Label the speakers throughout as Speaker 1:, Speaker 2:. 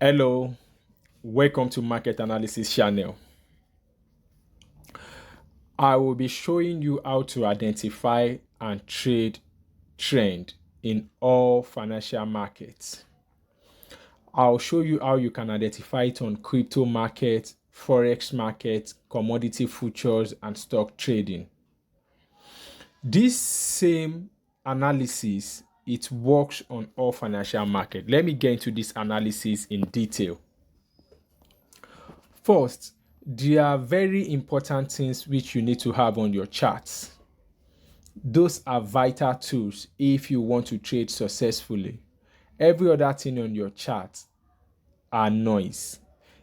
Speaker 1: Hello, welcome to Market Analysis channel. I will be showing you how to identify and trade trend in all financial markets. I'll show you how you can identify it on crypto market, forex market, commodity futures, and stock trading. This same analysis, it works on all financial market. Let me get into this analysis in detail. First, there are very important things which you need to have on your charts. Those are vital tools if you want to trade successfully. Every other thing on your chart are noise.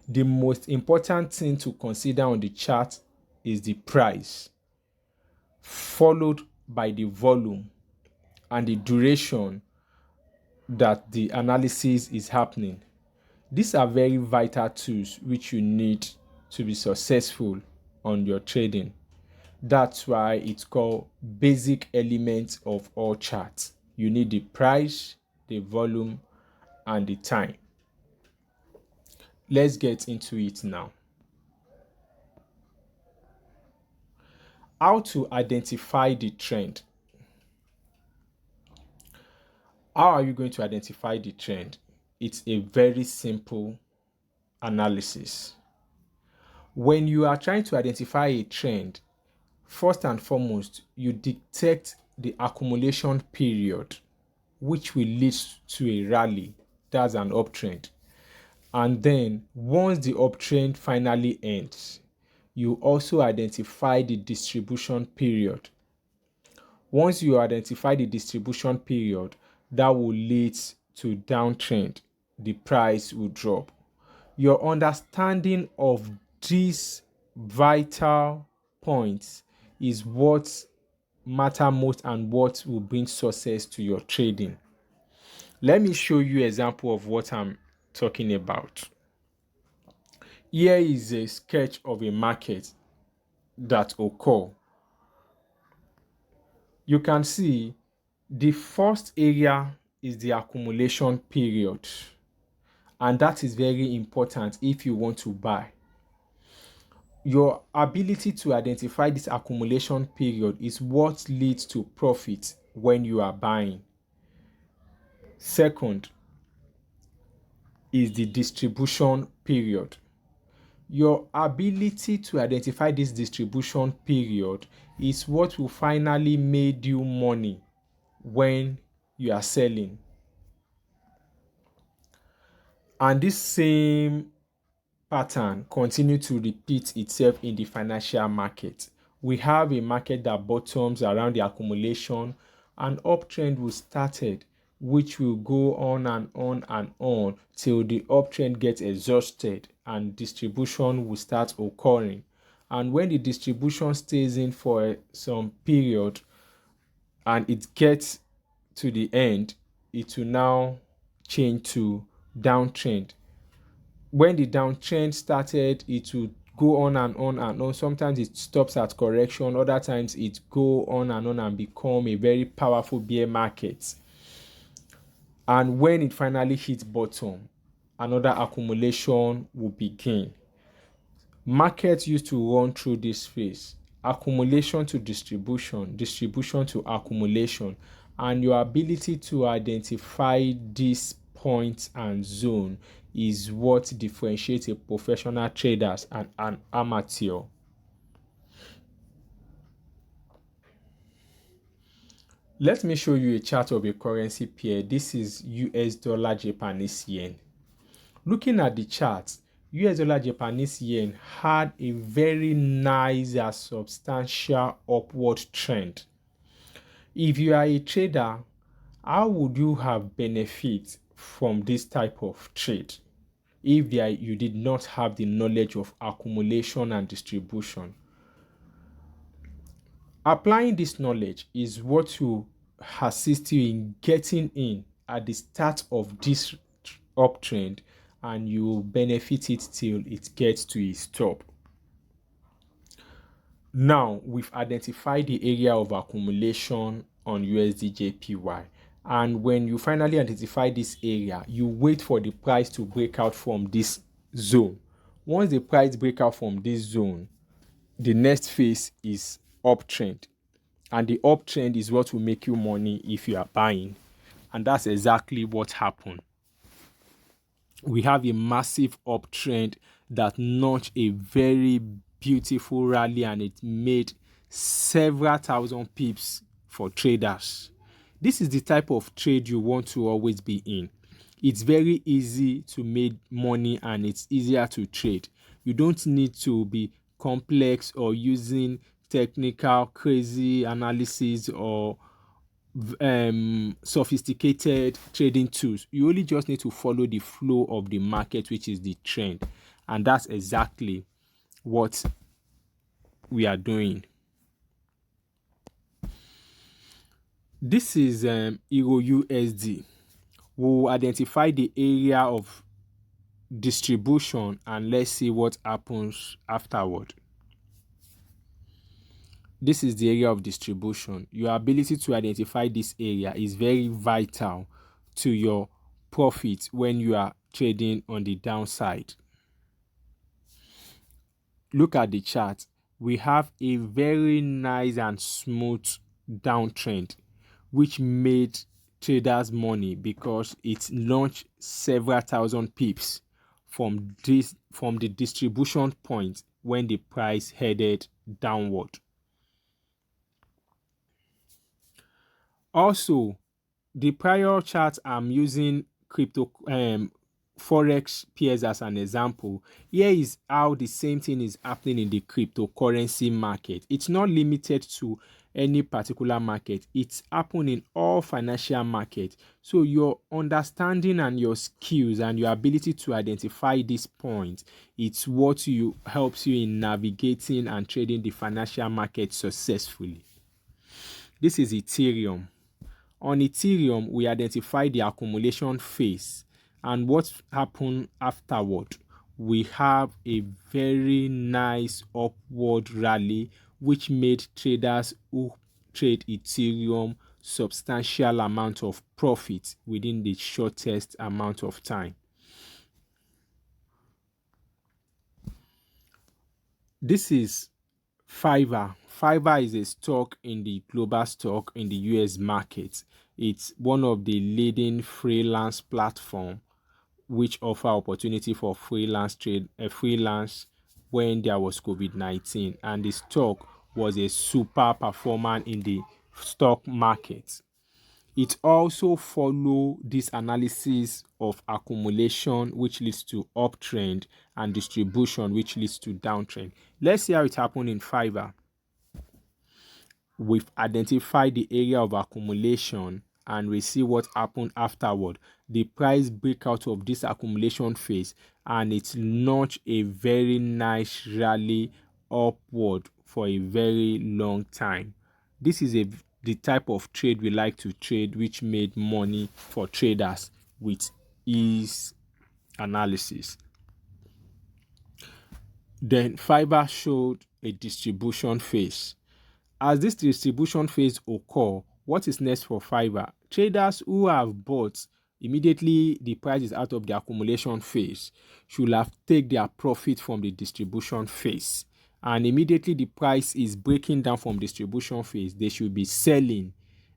Speaker 1: The most important thing to consider on the chart is the price, followed by the volume and the duration that the analysis is happening. These are very vital tools which you need to be successful on your trading. That's why it's called basic elements of all charts. You need the price, the volume, and the time. Let's get into it now. How to identify the trend. How are you going to identify the trend? It's a very simple analysis. When you are trying to identify a trend, first and foremost, you detect the accumulation period, which will lead to a rally. That's an uptrend. And then once the uptrend finally ends, you also identify the distribution period. Once you identify the distribution period, that will lead to downtrend. The price will drop. Your understanding of these vital points is what matter most and what will bring success to your trading. Let me show you an example of what I'm talking about. Here is a sketch of a market that occur. You can see the first area is the accumulation period, and that is very important if you want to buy. Your ability to identify this accumulation period is what leads to profit when you are buying. Second is the distribution period. Your ability to identify this distribution period is what will finally make you money when you are selling. And this same pattern continue to repeat itself in the financial market. We have a market that bottoms around the accumulation, and uptrend will started, which will go on and on and on till the uptrend gets exhausted and distribution will start occurring. And when the distribution stays in for some period and it gets to the end, it will now change to downtrend. When the downtrend started, it would go on and on and on. Sometimes it stops at correction, other times it go on and become a very powerful bear market. And when it finally hits bottom, another accumulation will begin. Markets used to run through this phase: accumulation to distribution, distribution to accumulation, and your ability to identify these points and zone is what differentiates a professional trader and an amateur. Let me show you a chart of a currency pair. This is US dollar Japanese yen. Looking at the chart, US dollar Japanese yen had a very nice and substantial upward trend. If you are a trader, how would you have benefit from this type of trade if you did not have the knowledge of accumulation and distribution? Applying this knowledge is what will assist you in getting in at the start of this uptrend, and you will benefit it till it gets to a stop. Now we've identified the area of accumulation on USD JPY. And when you finally identify this area, you wait for the price to break out from this zone. Once the price break out from this zone, the next phase is uptrend. And the uptrend is what will make you money if you are buying. And that's exactly what happened. We have a massive uptrend that notched a very beautiful rally, and it made several thousand pips for traders. This is the type of trade you want to always be in. It's very easy to make money and it's easier to trade. You don't need to be complex or using technical crazy analysis or sophisticated trading tools. You only just need to follow the flow of the market, which is the trend, and that's exactly what we are doing. This is XAUUSD. We'll identify the area of distribution and let's see what happens afterward. This is the area of distribution. Your ability to identify this area is very vital to your profit when you are trading on the downside. Look at the chart. We have a very nice and smooth downtrend, which made traders money because it launched several thousand pips from the distribution point when the price headed downward. Also, the prior chart I'm using crypto forex pairs as an example. Here is how the same thing is happening in the cryptocurrency market. It's not limited to any particular market. It's happening in all financial markets. So your understanding and your skills and your ability to identify this point, it's what helps you in navigating and trading the financial market successfully. This is Ethereum. On Ethereum, we identify the accumulation phase, and what happened afterward. We have a very nice upward rally, which made traders who trade Ethereum substantial amount of profit within the shortest amount of time. This is Fiverr. Fiverr is a stock in the global stock in the US market. It's one of the leading freelance platform which offer opportunity for freelance when there was COVID-19, and the stock was a super performer in the stock market. It also follow this analysis of accumulation, which leads to uptrend, and distribution, which leads to downtrend. Let's see how it happened in Fiverr. We've identified the area of accumulation and we see what happened afterward. The price break out of this accumulation phase and it notched a very nice rally upward for a very long time. This is the type of trade we like to trade, which made money for traders with ease analysis. Then Fiverr showed a distribution phase. As this distribution phase occur, what is next for Fiverr? Traders who have bought immediately the price is out of the accumulation phase should have take their profit from the distribution phase. And immediately the price is breaking down from distribution phase, they should be selling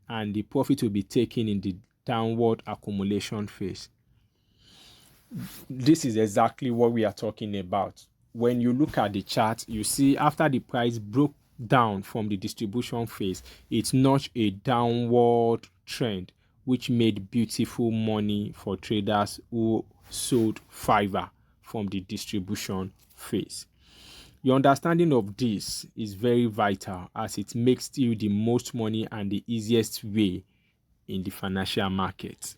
Speaker 1: and the profit will be taken in the downward accumulation phase. This is exactly what we are talking about. When you look at the chart, you see after the price broke down from the distribution phase, it notched a downward trend, which made beautiful money for traders who sold Fiverr from the distribution phase. Your understanding of this is very vital as it makes you the most money and the easiest way in the financial market.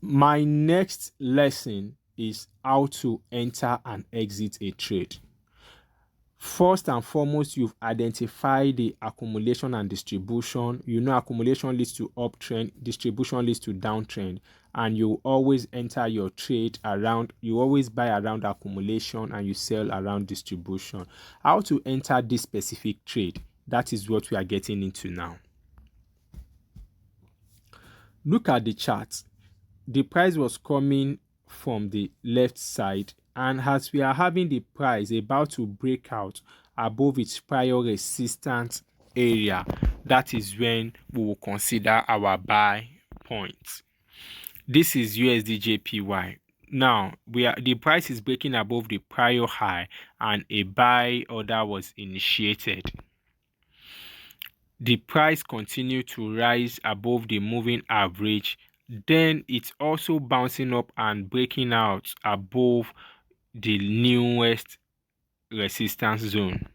Speaker 1: My next lesson is how to enter and exit a trade. First and foremost, you've identified the accumulation and distribution. You know accumulation leads to uptrend, distribution leads to downtrend, and you always enter your trade around, you always buy around accumulation and you sell around distribution. How to enter this specific trade? That is what we are getting into now. Look at the chart. The price was coming from the left side, and as we are having the price about to break out above its prior resistance area, that is when we will consider our buy point. This is USDJPY. Now the price is breaking above the prior high and a buy order was initiated. The price continued to rise above the moving average, then it's also bouncing up and breaking out above the newest resistance zone.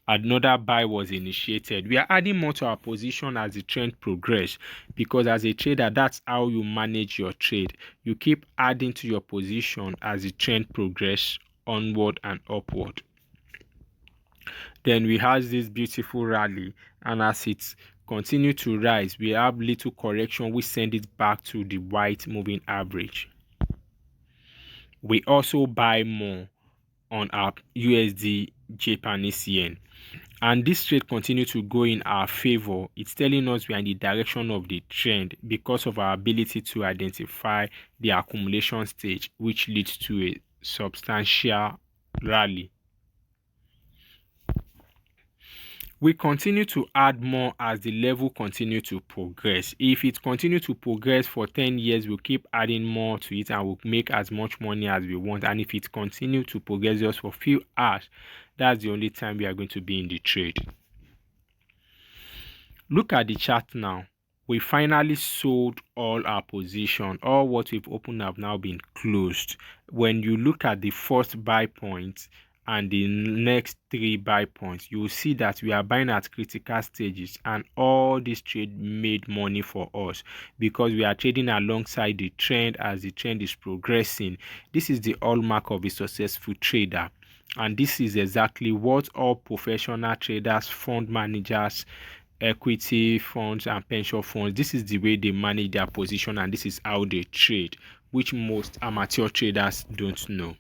Speaker 1: Another buy was initiated. We are adding more to our position as the trend progresses, because as a trader, that's how you manage your trade. You keep adding to your position as the trend progresses onward and upward. Then we have this beautiful rally, and as it continues to rise, we have little correction which send it back to the white moving average. We also buy more on our USD Japanese yen, and this trade continues to go in our favor. It's telling us we are in the direction of the trend because of our ability to identify the accumulation stage, which leads to a substantial rally. We continue to add more as the level continue to progress. If it continue to progress for 10 years, we'll keep adding more to it and we'll make as much money as we want. And if it continue to progress just for a few hours, that's the only time we are going to be in the trade. Look at the chart now. We finally sold all our position. All what we've opened have now been closed. When you look at the first buy point and the next 3 buy points, you will see that we are buying at critical stages, and all this trade made money for us because we are trading alongside the trend as the trend is progressing. This is the hallmark of a successful trader, and this is exactly what all professional traders, fund managers, equity funds and pension funds, this is the way they manage their position, and this is how they trade, which most amateur traders don't know.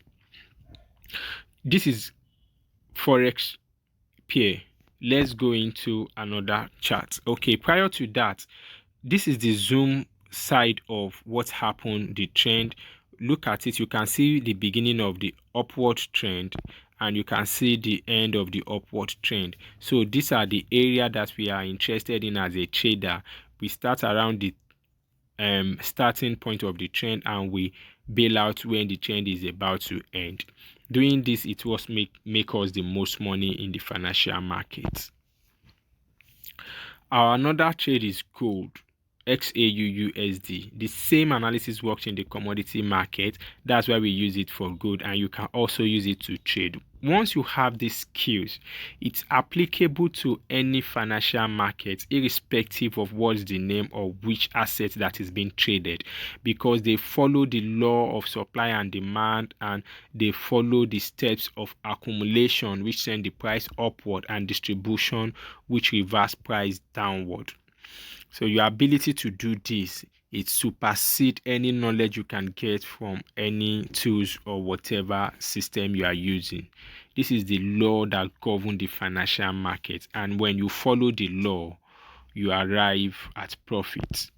Speaker 1: This is forex pair. Let's go into another chart. Okay, prior to that, this is the zoom side of what happened, the trend. Look at it. You can see the beginning of the upward trend and you can see the end of the upward trend. So these are the area that we are interested in as a trader. We start around the starting point of the trend and we bail out when the trend is about to end. Doing this, it was make us the most money in the financial markets. Our another trade is gold, XAUUSD. The same analysis works in the commodity market. That's why we use it for gold, and you can also use it to trade. Once you have these skills, it's applicable to any financial market, irrespective of what's the name or which asset that is being traded, because they follow the law of supply and demand, and they follow the steps of accumulation, which send the price upward, and distribution, which reverse price downward. So your ability to do this, it supersedes any knowledge you can get from any tools or whatever system you are using. This is the law that governs the financial market, and when you follow the law, you arrive at profit.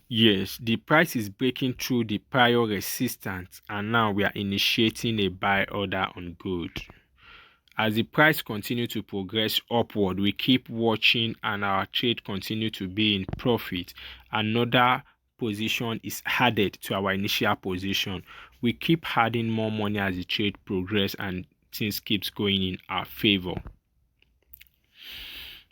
Speaker 1: Yes, the price is breaking through the prior resistance, and now we are initiating a buy order on gold. As the price continues to progress upward, we keep watching and our trade continue to be in profit. Another position is added to our initial position. We keep adding more money as the trade progresses and things keeps going in our favor.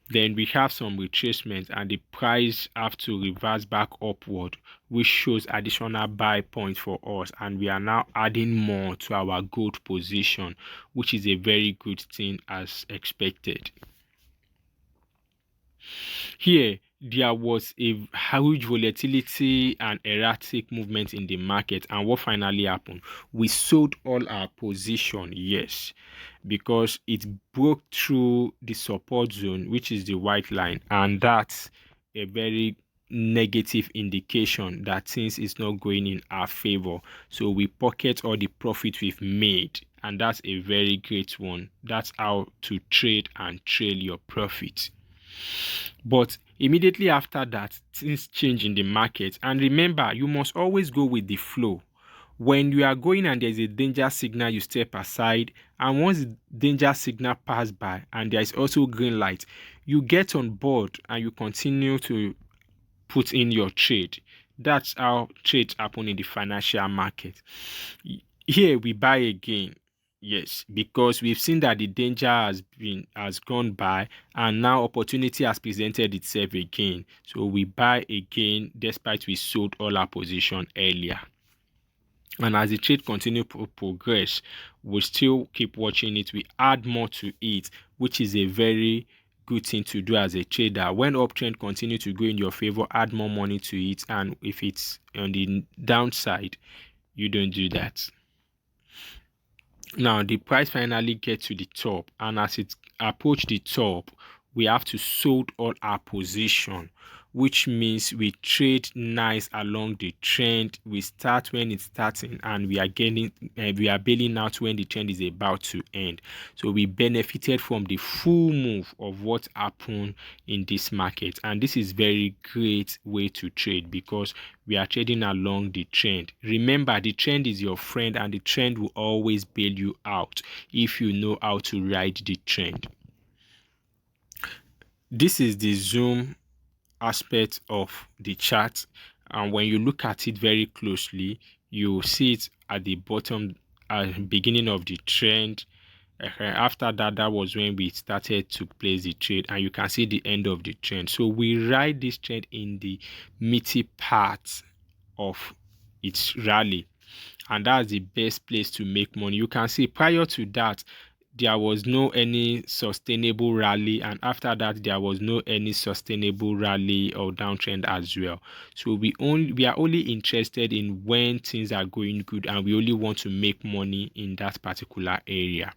Speaker 1: Then we have some retracement and the price have to reverse back upward, which shows additional buy point for us, and we are now adding more to our gold position, which is a very good thing as expected. Here, there was a huge volatility and erratic movement in the market, and what finally happened? We sold all our position, yes, because it broke through the support zone, which is the white line, and that's a very negative indication that things is not going in our favor. So we pocket all the profit we've made, and that's a very great one. That's how to trade and trail your profit. But Immediately after that, things change in the market. And remember, you must always go with the flow. When you are going and there's a danger signal, you step aside. And once the danger signal pass by and there is also green light, you get on board and you continue to put in your trade. That's how trades happen in the financial market. Here we buy again. Yes, because we've seen that the danger has gone by and now opportunity has presented itself again. So we buy again despite we sold all our position earlier. And as the trade continue to progress, we still keep watching it. We add more to it, which is a very good thing to do as a trader. When uptrend continue to go in your favor, add more money to it. And if it's on the downside, you don't do that. Now the price finally gets to the top, and as it approach the top, we have to sold all our position, which means we trade nice along the trend. We start when it's starting and we are bailing out when the trend is about to end. So we benefited from the full move of what happened in this market, and this is very great way to trade because we are trading along the trend. Remember, the trend is your friend and the trend will always bail you out if you know how to ride the trend. This is the zoom aspect of the chart, and when you look at it very closely, you see it at the bottom, beginning of the trend. After that, that was when we started to place the trade, and you can see the end of the trend. So we ride this trend in the meaty part of its rally, and that's the best place to make money. You can see prior to that there was no any sustainable rally, and after that there was no any sustainable rally or downtrend as well. So we are only interested in when things are going good and we only want to make money in that particular area.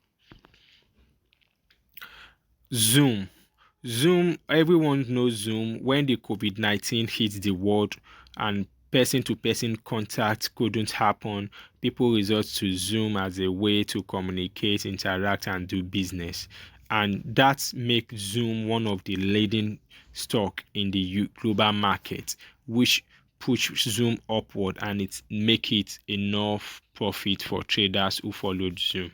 Speaker 1: Zoom. Everyone knows Zoom. When the COVID-19 hit the world and person-to-person contact couldn't happen, people resort to Zoom as a way to communicate, interact, and do business. And that makes Zoom one of the leading stock in the global market, which push Zoom upward, and it make it enough profit for traders who followed Zoom.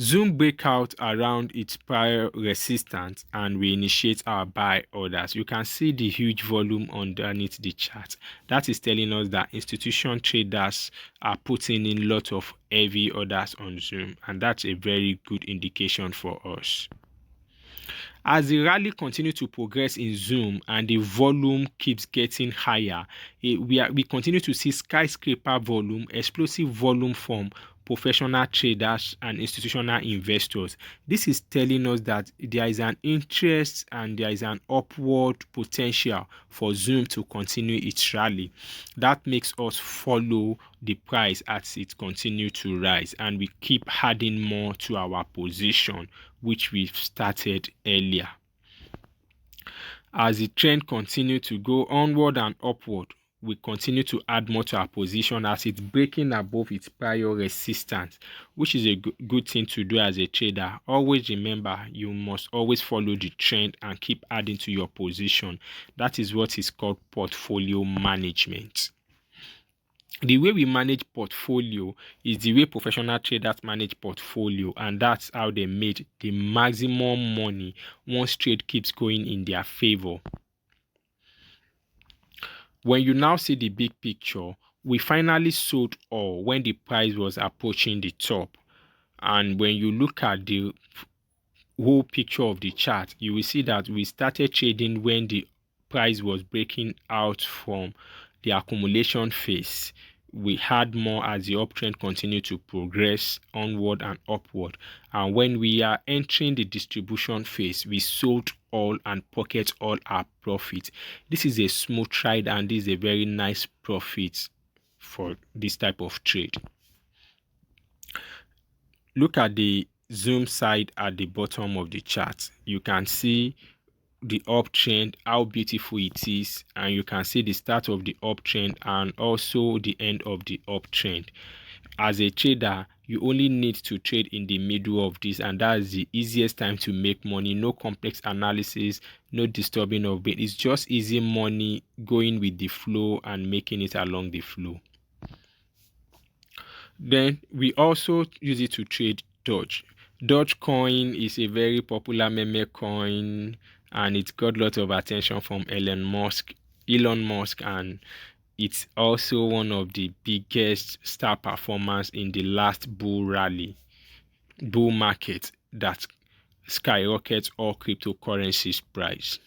Speaker 1: Zoom break out around its prior resistance and we initiate our buy orders. You can see the huge volume underneath the chart. That is telling us that institutional traders are putting in a lot of heavy orders on Zoom, and that's a very good indication for us. As the rally continues to progress in Zoom and the volume keeps getting higher, we continue to see skyscraper volume, explosive volume from professional traders and institutional investors. This is telling us that there is an interest and there is an upward potential for Zoom to continue its rally. That makes us follow the price as it continues to rise, and we keep adding more to our position, which we've started earlier. As the trend continues to go onward and upward, we continue to add more to our position as it's breaking above its prior resistance, which is a good thing to do as a trader. Always remember, you must always follow the trend and keep adding to your position. That is what is called portfolio management. The way we manage portfolio is the way professional traders manage portfolio, and that's how they made the maximum money once trade keeps going in their favor. When you now see the big picture, we finally sold all when the price was approaching the top. And when you look at the whole picture of the chart, you will see that we started trading when the price was breaking out from the accumulation phase. We had more as the uptrend continued to progress onward and upward. And when we are entering the distribution phase, we sold all and pocket all our profit. This is a smooth trade, and this is a very nice profit for this type of trade. Look at the Zoom side at the bottom of the chart. You can see the uptrend, how beautiful it is, and you can see the start of the uptrend and also the end of the uptrend. As a trader, You only need to trade in the middle of this, and that's the easiest time to make money. No complex analysis, no disturbing of it. It's just easy money going with the flow and making it along the flow. Then we also use it to trade Doge. Dogecoin is a very popular meme coin, and it got a lot of attention from Elon Musk, and it's also one of the biggest star performers in the last bull market that skyrockets all cryptocurrencies price.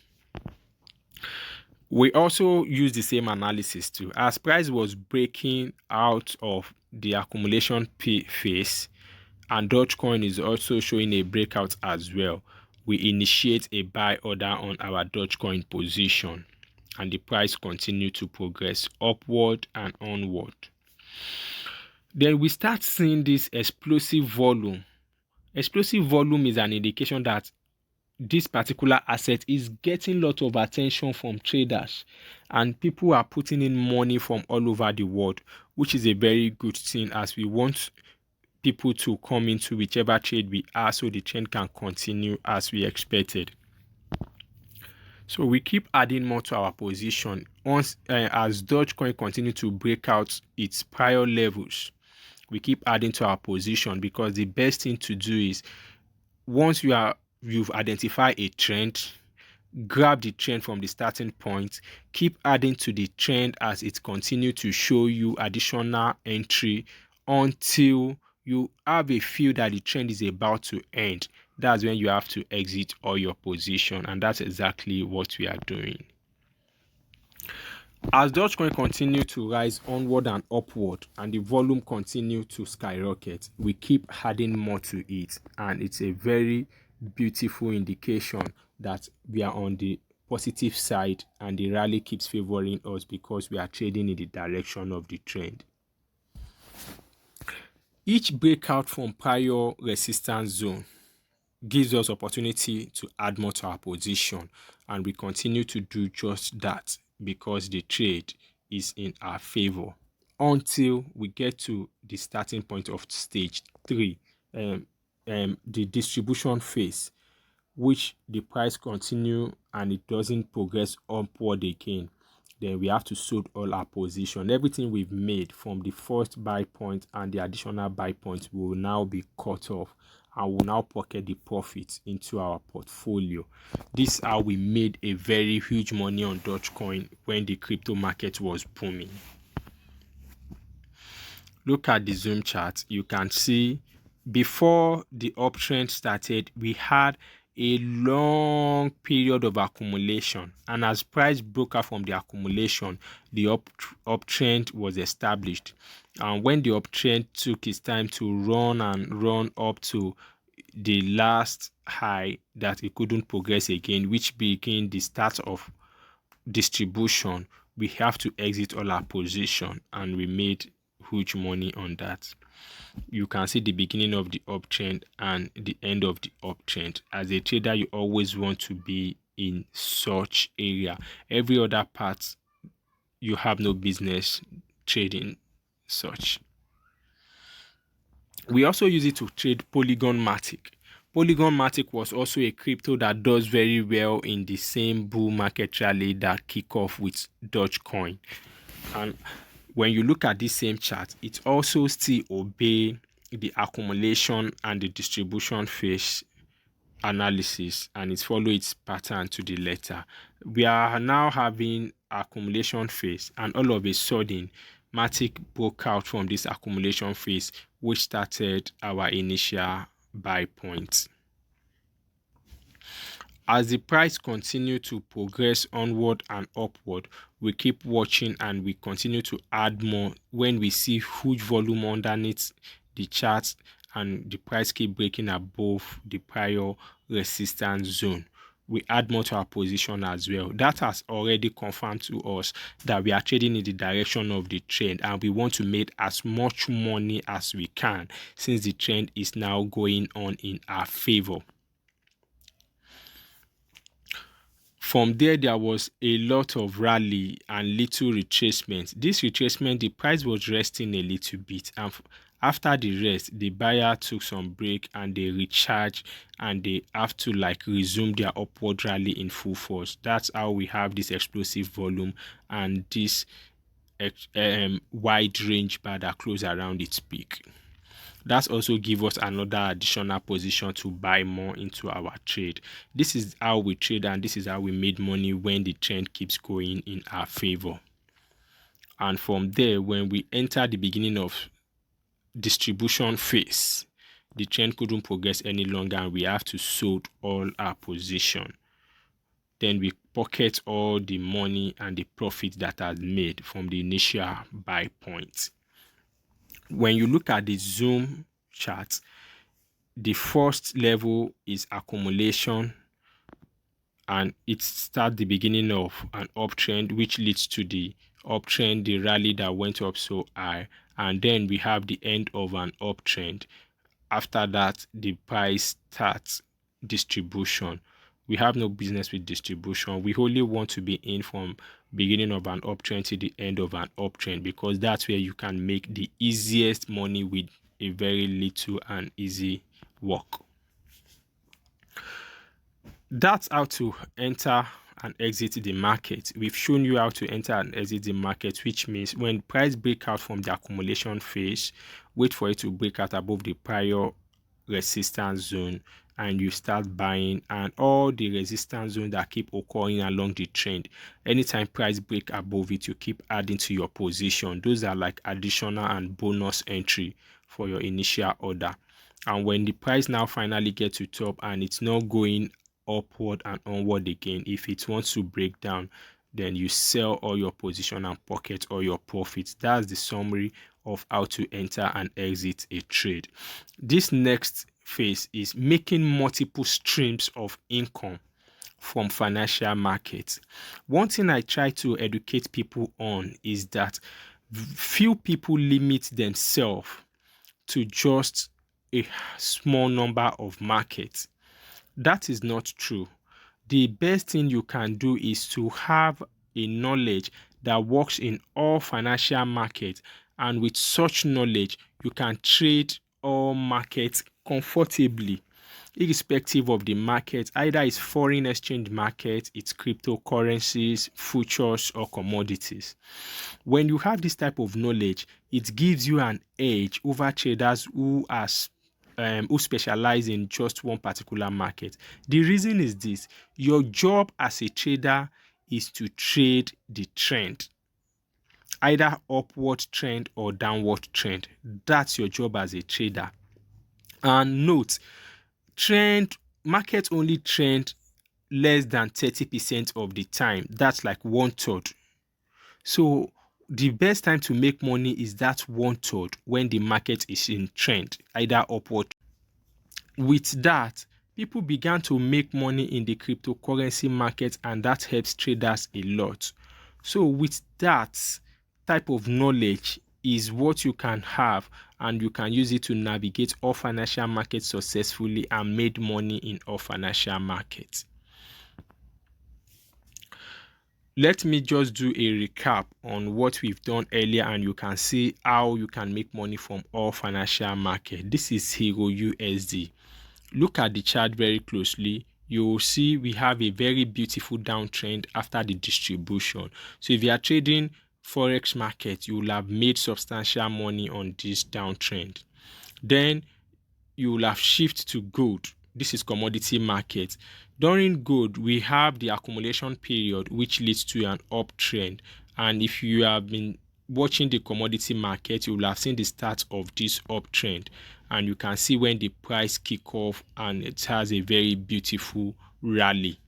Speaker 1: We also use the same analysis too. As price was breaking out of the accumulation phase, and Dogecoin is also showing a breakout as well, we initiate a buy order on our Dogecoin position, and the price continued to progress upward and onward. Then we start seeing this explosive volume. Explosive volume is an indication that this particular asset is getting a lot of attention from traders, and people are putting in money from all over the world, which is a very good thing, as we want people to come into whichever trade we are so the trend can continue as we expected. So we keep adding more to our position once as Dogecoin continue to break out its prior levels. We keep adding to our position, because the best thing to do is, once you've identified a trend, grab the trend from the starting point, keep adding to the trend as it continues to show you additional entry until you have a feel that the trend is about to end. That's when you have to exit all your position, and that's exactly what we are doing. As Dogecoin continue to rise onward and upward, and the volume continue to skyrocket, we keep adding more to it, and it's a very beautiful indication that we are on the positive side, and the rally keeps favoring us because we are trading in the direction of the trend. Each breakout from prior resistance zone gives us opportunity to add more to our position, and we continue to do just that because the trade is in our favor until we get to the starting point of stage 3, the distribution phase, which the price continue and it doesn't progress upward again. Then we have to sold all our position. Everything we've made from the first buy point and the additional buy points will now be cut off, and will now pocket the profits into our portfolio. This is how we made a very huge money on Dogecoin when the crypto market was booming. Look at the zoom chart. You can see before the uptrend started, we had a long period of accumulation, and as price broke out from the accumulation, the uptrend was established. And when the uptrend took its time to run up to the last high, that it couldn't progress again, which became the start of distribution, we have to exit all our position, and we made huge money on that. You can see the beginning of the uptrend and the end of the uptrend. As a trader, you always want to be in such area. Every other part, you have no business trading such. We also use it to trade Polygon Matic. Polygon Matic was also a crypto that does very well in the same bull market rally that kick off with Dogecoin. And when you look at this same chart, it also still obey the accumulation and the distribution phase analysis, and it follow its pattern to the letter. We are now having accumulation phase, and all of a sudden Matic broke out from this accumulation phase, which started our initial buy point. As the price continues to progress onward and upward, we keep watching and we continue to add more when we see huge volume underneath the chart and the price keep breaking above the prior resistance zone. We add more to our position as well. That has already confirmed to us that we are trading in the direction of the trend, and we want to make as much money as we can since the trend is now going on in our favor. From there was a lot of rally and little retracement. This retracement, the price was resting a little bit, and After the rest, the buyer took some break and they recharge and they have to like resume their upward rally in full force. That's how we have this explosive volume and this wide range bar that close around its peak. That's also give us another additional position to buy more into our trade. This is how we trade and this is how we made money when the trend keeps going in our favor. And from there, when we enter the beginning of distribution phase, the trend couldn't progress any longer and we have to sold all our position. Then we pocket all the money and the profit that has made from the initial buy point. When you look at the zoom chart, the first level is accumulation and it starts the beginning of an uptrend which leads to the uptrend, the rally that went up so high, and then we have the end of an uptrend. After that, the price starts distribution. We have no business with distribution. We only want to be in from beginning of an uptrend to the end of an uptrend because that's where you can make the easiest money with a very little and easy work. That's how to enter and exit the market. We've shown you how to enter and exit the market, which means when price break out from the accumulation phase, wait for it to break out above the prior resistance zone and you start buying, and all the resistance zones that keep occurring along the trend, anytime price break above it, you keep adding to your position. Those are like additional and bonus entry for your initial order. And when the price now finally gets to top and it's not going upward and onward again, if it wants to break down, then you sell all your position and pocket all your profits. That's the summary of how to enter and exit a trade. This next phase is making multiple streams of income from financial markets. One thing I try to educate people on is that few people limit themselves to just a small number of markets. That is not true. The best thing you can do is to have a knowledge that works in all financial markets, and with such knowledge you can trade all markets comfortably, irrespective of the market. Either it's foreign exchange market, it's cryptocurrencies, futures, or commodities. When you have this type of knowledge, it gives you an edge over traders who specialize in just one particular market. The reason is this: your job as a trader is to trade the trend, either upward trend or downward trend. That's your job as a trader. And note, market only trend less than 30% of the time. That's like 1/3. So the best time to make money is that 1/3 when the market is in trend, either upward. With that, people began to make money in the cryptocurrency market, and that helps traders a lot. So with that type of knowledge is what you can have, and you can use it to navigate all financial markets successfully and made money in all financial markets. Let me just do a recap on what we've done earlier, and you can see how you can make money from all financial markets. This is XAUUSD. Look at the chart very closely. You will see we have a very beautiful downtrend after the distribution. So if you are trading forex market, you will have made substantial money on this downtrend. Then you will have shift to gold. This is commodity market. During gold, we have the accumulation period, which leads to an uptrend. And if you have been watching the commodity market, you will have seen the start of this uptrend, and you can see when the price kick off and it has a very beautiful rally.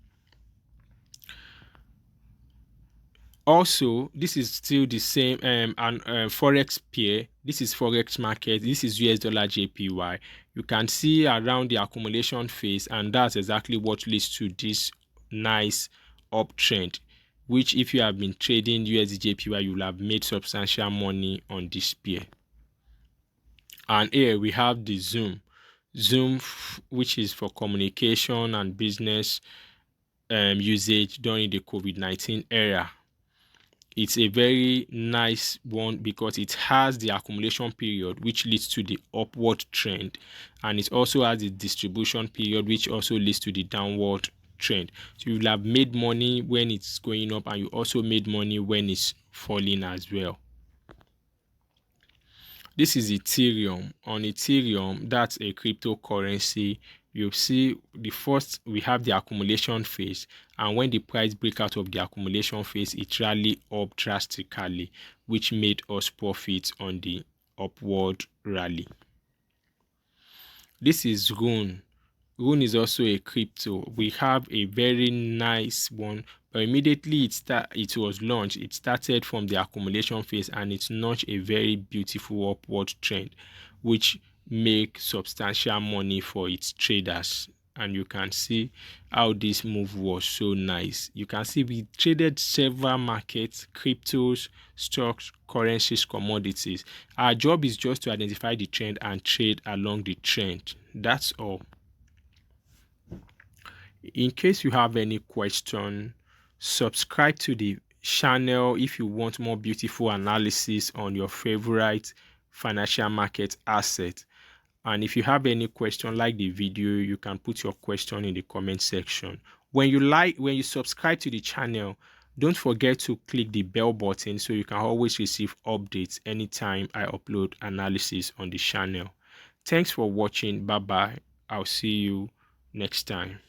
Speaker 1: Also, this is still the same forex pair. This is forex market. This is US dollar JPY. You can see around the accumulation phase, and that's exactly what leads to this nice uptrend, which if you have been trading USD JPY, you will have made substantial money on this pair. And here we have the Zoom, which is for communication and business usage during the COVID-19 era. it's a very nice one because it has the accumulation period, which leads to the upward trend, and it also has the distribution period, which also leads to the downward trend. So you will have made money when it's going up, and you also made money when it's falling as well. This is Ethereum. On Ethereum, that's a cryptocurrency. You see, the first we have the accumulation phase, and when the price break out of the accumulation phase, it rally up drastically, which made us profit on the upward rally. This is Rune. Rune is also a crypto. We have a very nice one, but immediately it was launched, it started from the accumulation phase, and it notched a very beautiful upward trend, which make substantial money for its traders. And you can see how this move was so nice. You can see we traded several markets, cryptos, stocks, currencies, commodities. Our job is just to identify the trend and trade along the trend. That's all. In case you have any question, subscribe to the channel if you want more beautiful analysis on your favorite financial market asset. And if you have any question, like the video, you can put your question in the comment section. When you subscribe to the channel, don't forget to click the bell button so you can always receive updates anytime I upload analysis on the channel. Thanks for watching. Bye bye. I'll see you next time.